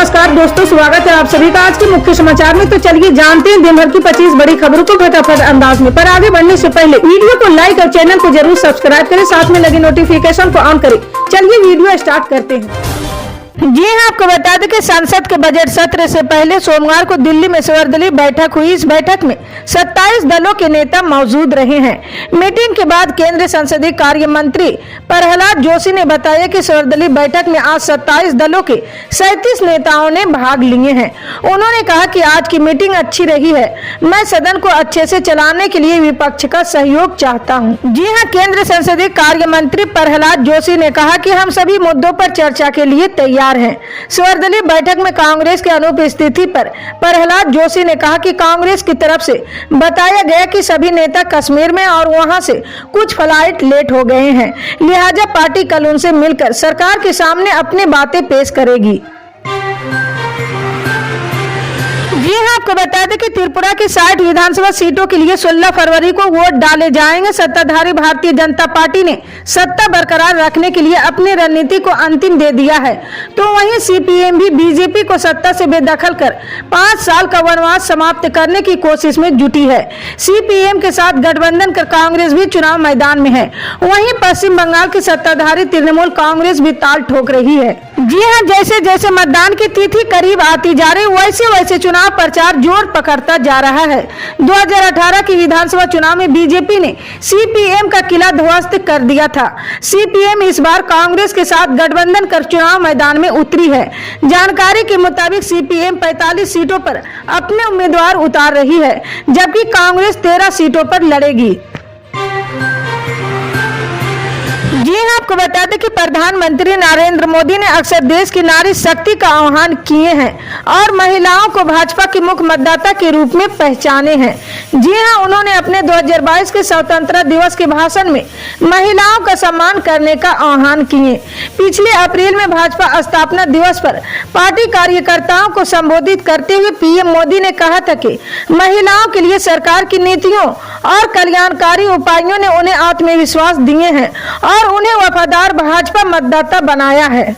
नमस्कार दोस्तों, स्वागत है आप सभी का आज के मुख्य समाचार में। तो चलिए जानते हैं दिन भर की 25 बड़ी खबरों को फटाफट अंदाज में। पर आगे बढ़ने से पहले वीडियो को लाइक और चैनल को जरूर सब्सक्राइब करें, साथ में लगे नोटिफिकेशन को ऑन करें। चलिए वीडियो स्टार्ट करते हैं। जी हां, आपको बता दें कि संसद के बजट सत्र से पहले सोमवार को दिल्ली में सर्वदलीय बैठक हुई। इस बैठक में 27 दलों के नेता मौजूद रहे हैं। मीटिंग के बाद केंद्रीय संसदीय कार्य मंत्री प्रहलाद जोशी ने बताया कि सर्वदलीय बैठक में आज 27 दलों के 37 नेताओं ने भाग लिए हैं। उन्होंने कहा कि आज की मीटिंग अच्छी रही है। मैं सदन को अच्छे से चलाने के लिए विपक्ष का सहयोग चाहता हूँ। जी हाँ, केंद्रीय संसदीय कार्य मंत्री प्रहलाद जोशी ने कहा कि हम सभी मुद्दों पर चर्चा के लिए तैयार हैं। सर्वदलीय बैठक में कांग्रेस की अनुपस्थिति पर प्रहलाद जोशी ने कहा कि कांग्रेस की तरफ से बताया गया कि सभी नेता कश्मीर में और वहां से कुछ फ्लाइट लेट हो गए हैं, लिहाजा पार्टी कल उनसे मिलकर सरकार के सामने अपनी बातें पेश करेगी। जी हाँ, आपको बता दें कि त्रिपुरा की 60 विधानसभा सीटों के लिए 16 फरवरी को वोट डाले जाएंगे। सत्ताधारी भारतीय जनता पार्टी ने सत्ता बरकरार रखने के लिए अपनी रणनीति को अंतिम दे दिया है, तो वहीं सीपीएम भी बीजेपी को सत्ता से बेदखल कर 5 साल का वनवास समाप्त करने की कोशिश में जुटी है। सीपीएम के साथ गठबंधन कर कांग्रेस भी चुनाव मैदान में है। वहीं पश्चिम बंगाल की सत्ताधारी तृणमूल कांग्रेस भी ताल ठोक रही है। जी हाँ, जैसे जैसे मतदान की तिथि करीब आती जा रही वैसे वैसे चुनाव प्रचार जोर पकड़ता जा रहा है। 2018 की विधानसभा चुनाव में बीजेपी ने सीपीएम का किला ध्वस्त कर दिया था। सीपीएम इस बार कांग्रेस के साथ गठबंधन कर चुनाव मैदान में उतरी है। जानकारी के मुताबिक सीपीएम 45 सीटों पर अपने उम्मीदवार उतार रही है, जबकि कांग्रेस 13 सीटों पर लड़ेगी। जी हाँ, आपको बता दें कि प्रधानमंत्री नरेंद्र मोदी ने अक्सर देश की नारी शक्ति का आह्वान किए हैं और महिलाओं को भाजपा की मुख्य मतदाता के रूप में पहचाने हैं। जी हाँ, उन्होंने अपने 2022 के स्वतंत्रता दिवस के भाषण में महिलाओं का सम्मान करने का आह्वान किए। पिछले अप्रैल में भाजपा स्थापना दिवस पर पार्टी कार्यकर्ताओं को संबोधित करते हुए पीएम मोदी ने कहा था कि महिलाओं के लिए सरकार की नीतियों और कल्याणकारी उपायों ने उन्हें आत्मविश्वास दिए हैं और उन्हें वफादार भाजपा मतदाता बनाया है।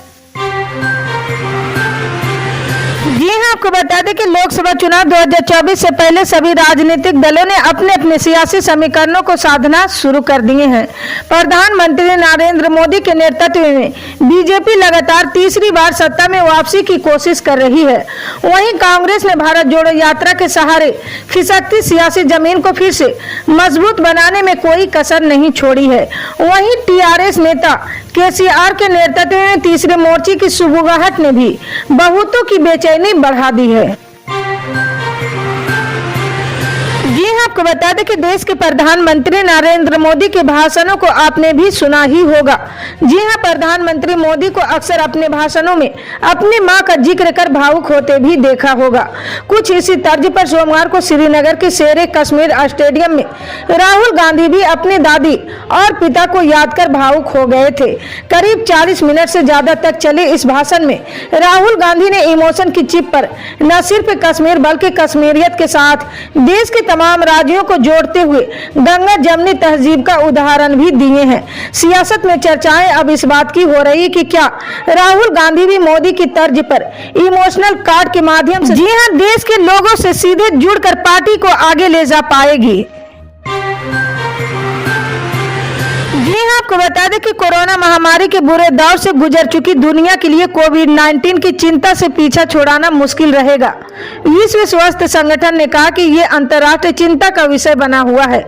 जी हाँ, आपको बता दें कि लोकसभा चुनाव 2024 से पहले सभी राजनीतिक दलों ने अपने अपने सियासी समीकरणों को साधना शुरू कर दिए हैं। प्रधानमंत्री नरेंद्र मोदी के नेतृत्व में बीजेपी लगातार तीसरी बार सत्ता में वापसी की कोशिश कर रही है। वहीं कांग्रेस ने भारत जोड़ो यात्रा के सहारे खिसकती सियासी जमीन को फिर से मजबूत बनाने में कोई कसर नहीं छोड़ी है। वहीं टीआरएस नेता केसीआर के नेतृत्व में तीसरे मोर्चे की सुबुगाहट ने भी बहुतों की बेचैनी बढ़ा दी है। जी हाँ, आपको बता दें कि देश के प्रधानमंत्री नरेंद्र मोदी के भाषणों को आपने भी सुना ही होगा। जी हाँ, प्रधानमंत्री मोदी को अक्सर अपने भाषणों में अपनी मां का जिक्र कर भावुक होते भी देखा होगा। कुछ इसी तर्ज पर सोमवार को श्रीनगर के शेरे कश्मीर स्टेडियम में राहुल गांधी भी अपनी दादी और पिता को याद कर भावुक हो गए थे। करीब 40 मिनट से ज्यादा तक चले इस भाषण में राहुल गांधी ने इमोशन की चिप पर न सिर्फ कश्मीर बल्कि कश्मीरियत के साथ देश के तमाम राज्यों को जोड़ते हुए गंगा जमनी तहजीब का उदाहरण भी दिए हैं। सियासत में चर्चाएं अब इस बात की हो रही कि क्या राहुल गांधी भी मोदी की तर्ज पर इमोशनल कार्ड के माध्यम से जी हाँ देश के लोगों से सीधे जुड़कर पार्टी को आगे ले जा पाएगी। जी हाँ, आपको बता दें कि कोरोना महामारी के बुरे दौर से गुजर चुकी दुनिया के लिए कोविड-19 की चिंता से पीछा छुड़ाना मुश्किल रहेगा। विश्व स्वास्थ्य संगठन ने कहा कि ये अंतर्राष्ट्रीय चिंता का विषय बना हुआ है।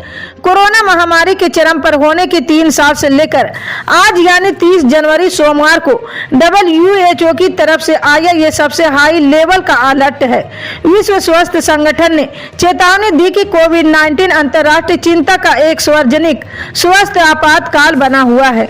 कोरोना महामारी के चरम पर होने के 3 साल से लेकर आज यानी 30 जनवरी सोमवार को WHO की तरफ से आया ये सबसे हाई लेवल का अलर्ट है। विश्व स्वास्थ्य संगठन ने चेतावनी दी कि कोविड-19 अंतर्राष्ट्रीय चिंता का एक सार्वजनिक स्वास्थ्य आपातकाल बना हुआ है।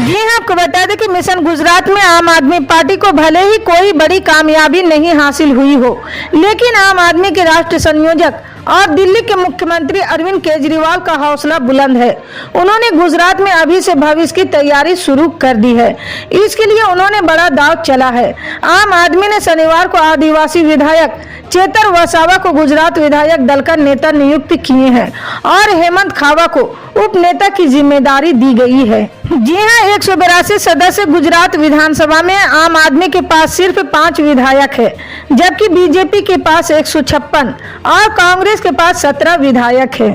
जी हाँ, आपको बता दें कि मिशन गुजरात में आम आदमी पार्टी को भले ही कोई बड़ी कामयाबी नहीं हासिल हुई हो, लेकिन आम आदमी के राष्ट्रीय संयोजक और दिल्ली के मुख्यमंत्री अरविंद केजरीवाल का हौसला बुलंद है। उन्होंने गुजरात में अभी से भविष्य की तैयारी शुरू कर दी है। इसके लिए उन्होंने बड़ा दांव चला है। आम आदमी ने शनिवार को आदिवासी विधायक चेतर वसावा को गुजरात विधायक दल का नेता नियुक्त किए हैं और हेमंत खावा को उप नेता की जिम्मेदारी दी गई है। जी हां, 182 सदस्य गुजरात विधानसभा में आम आदमी के पास सिर्फ 5 विधायक है, जबकि बीजेपी के पास 156 और कांग्रेस के पास 17 विधायक है।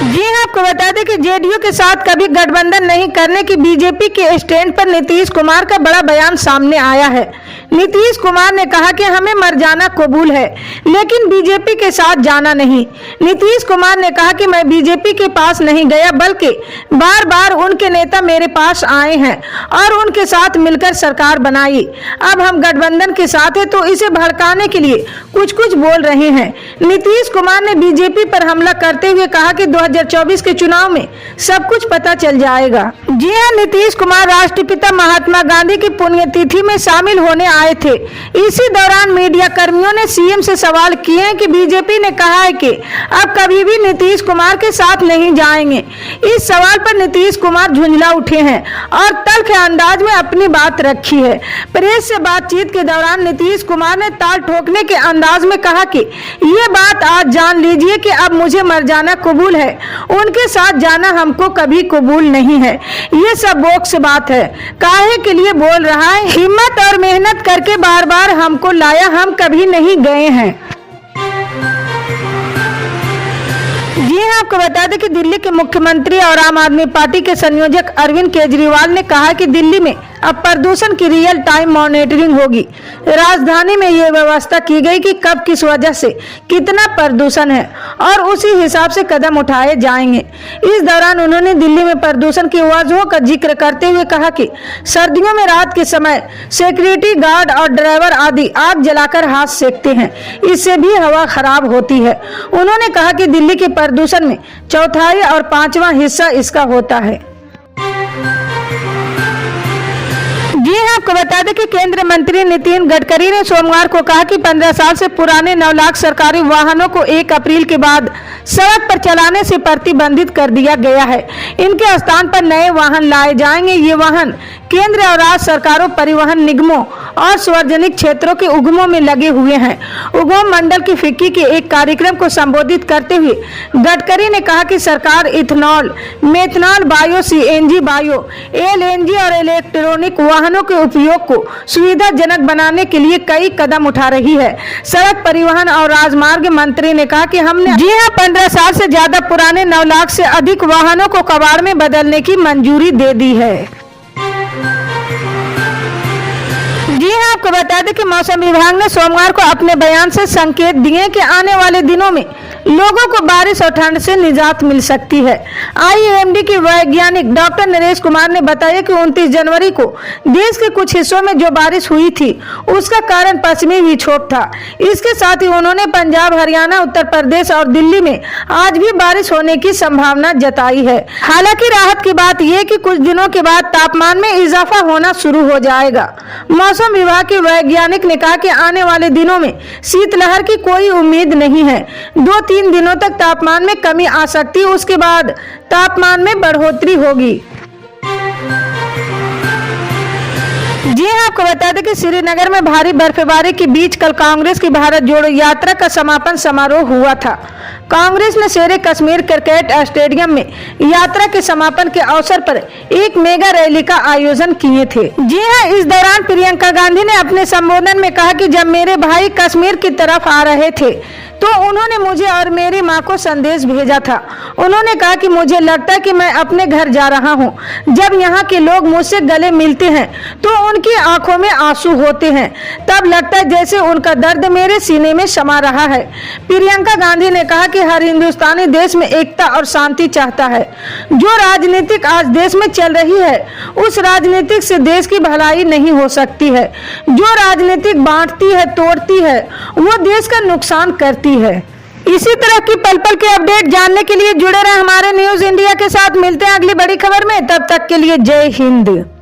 जी हां, आपको बता दें कि जेडीयू के साथ कभी गठबंधन नहीं करने की बीजेपी के स्टैंड पर नीतीश कुमार का बड़ा बयान सामने आया है। नीतीश कुमार ने कहा कि हमें मर जाना कबूल है, लेकिन बीजेपी के साथ जाना नहीं। नीतीश कुमार ने कहा कि मैं बीजेपी के पास नहीं गया, बल्कि बार बार उनके नेता मेरे पास आए हैं और उनके साथ मिलकर सरकार बनाई। अब हम गठबंधन के साथ हैं तो इसे भड़काने के लिए कुछ कुछ बोल रहे हैं। नीतीश कुमार ने बीजेपी पर हमला करते हुए कहा कि 2024 के चुनाव में सब कुछ पता चल जाएगा। जी हां, नीतीश कुमार राष्ट्रपिता महात्मा गांधी की पुण्यतिथि में शामिल होने आए थे। इसी दौरान मीडिया कर्मियों ने सीएम से सवाल किए हैं कि बीजेपी ने कहा है कि अब कभी भी नीतीश कुमार के साथ नहीं जाएंगे। इस सवाल पर नीतीश कुमार झुंझला उठे हैं और तल्ख अंदाज में अपनी बात रखी है। प्रेस से बातचीत के दौरान नीतीश कुमार ने ताल ठोकने के अंदाज में कहा कि ये बात आज जान लीजिए कि अब मुझे मर जाना कबूल है, उनके साथ जाना हमको कभी कबूल नहीं है। ये सब बोक्स बात है, काहे के लिए बोल रहा है? हिम्मत और मेहनत करके बार बार हमको लाया, हम कभी नहीं गए हैं। जी हां, आपको बता दें कि दिल्ली के मुख्यमंत्री और आम आदमी पार्टी के संयोजक अरविंद केजरीवाल ने कहा कि दिल्ली में अब प्रदूषण की रियल टाइम मॉनिटरिंग होगी। राजधानी में ये व्यवस्था की गई कि कब किस वजह से कितना प्रदूषण है और उसी हिसाब से कदम उठाए जाएंगे। इस दौरान उन्होंने दिल्ली में प्रदूषण की वजहों का जिक्र करते हुए कहा कि सर्दियों में रात के समय सिक्योरिटी गार्ड और ड्राइवर आदि आग जलाकर हाथ सेकते हैं, इससे भी हवा खराब होती है। उन्होंने कहा कि दिल्ली के प्रदूषण में 1/4 और 5वां हिस्सा इसका होता है। जी हां, आपको बता दें कि केंद्रीय मंत्री नितिन गडकरी ने सोमवार को कहा कि 15 साल से पुराने 9 लाख सरकारी वाहनों को 1 अप्रैल के बाद सड़क पर चलाने से प्रतिबंधित कर दिया गया है। इनके स्थान पर नए वाहन लाए जाएंगे। ये वाहन केंद्र और राज्य सरकारों, परिवहन निगमों और सार्वजनिक क्षेत्रों के उद्यमों में लगे हुए हैं। उद्योग मंडल की फिक्की के एक कार्यक्रम को संबोधित करते हुए गडकरी ने कहा कि सरकार ethanol, methanol, bio CNG, bio LNG और इलेक्ट्रॉनिक वाहनों के उपयोग को सुविधाजनक बनाने के लिए कई कदम उठा रही है। सड़क परिवहन और राजमार्ग मंत्री ने कहा कि हमने 15 साल से ज्यादा पुराने 9 लाख से अधिक वाहनों को कबाड़ में बदलने की मंजूरी दे दी है। जी हां, आपको बता दें कि मौसम विभाग ने सोमवार को अपने बयान से संकेत दिए कि आने वाले दिनों में लोगों को बारिश और ठंड से निजात मिल सकती है। आईएमडी के वैज्ञानिक डॉक्टर नरेश कुमार ने बताया कि 29 जनवरी को देश के कुछ हिस्सों में जो बारिश हुई थी उसका कारण पश्चिमी विक्षोभ था। इसके साथ ही उन्होंने पंजाब, हरियाणा, उत्तर प्रदेश और दिल्ली में आज भी बारिश होने की संभावना जताई है। हालांकि राहत की बात यह कि कुछ दिनों के बाद तापमान में इजाफा होना शुरू हो जाएगा। मौसम विभाग के वैज्ञानिक ने कहा कि आने वाले दिनों में शीतलहर की कोई उम्मीद नहीं है। 2-3 दिनों तक तापमान में कमी आ सकती है, उसके बाद तापमान में बढ़ोतरी होगी। जी हां, आपको बता दें कि श्रीनगर में भारी बर्फबारी के बीच कल कांग्रेस की भारत जोड़ो यात्रा का समापन समारोह हुआ था। कांग्रेस ने शेरे कश्मीर क्रिकेट स्टेडियम में यात्रा के समापन के अवसर पर एक मेगा रैली का आयोजन किए थे। जी हां, इस दौरान प्रियंका गांधी ने अपने संबोधन में कहा कि जब मेरे भाई कश्मीर की तरफ आ रहे थे तो उन्होंने मुझे और मेरी मां को संदेश भेजा था। उन्होंने कहा कि मुझे लगता है कि मैं अपने घर जा रहा हूं। जब यहाँ के लोग मुझसे गले मिलते हैं तो उनकी आंखों में आंसू होते हैं, तब लगता है जैसे उनका दर्द मेरे सीने में समा रहा है। प्रियंका गांधी ने कहा कि हर हिंदुस्तानी देश में एकता और शांति चाहता है। जो राजनीतिक आज देश में चल रही है उस राजनीतिक से देश की भलाई नहीं हो सकती है। जो राजनीतिक बांटती है, तोड़ती है, वो देश का नुकसान करती है। इसी तरह की पल पल के अपडेट जानने के लिए जुड़े रहे हमारे न्यूज इंडिया के साथ। मिलते हैं अगली बड़ी खबर में, तब तक के लिए जय हिंद।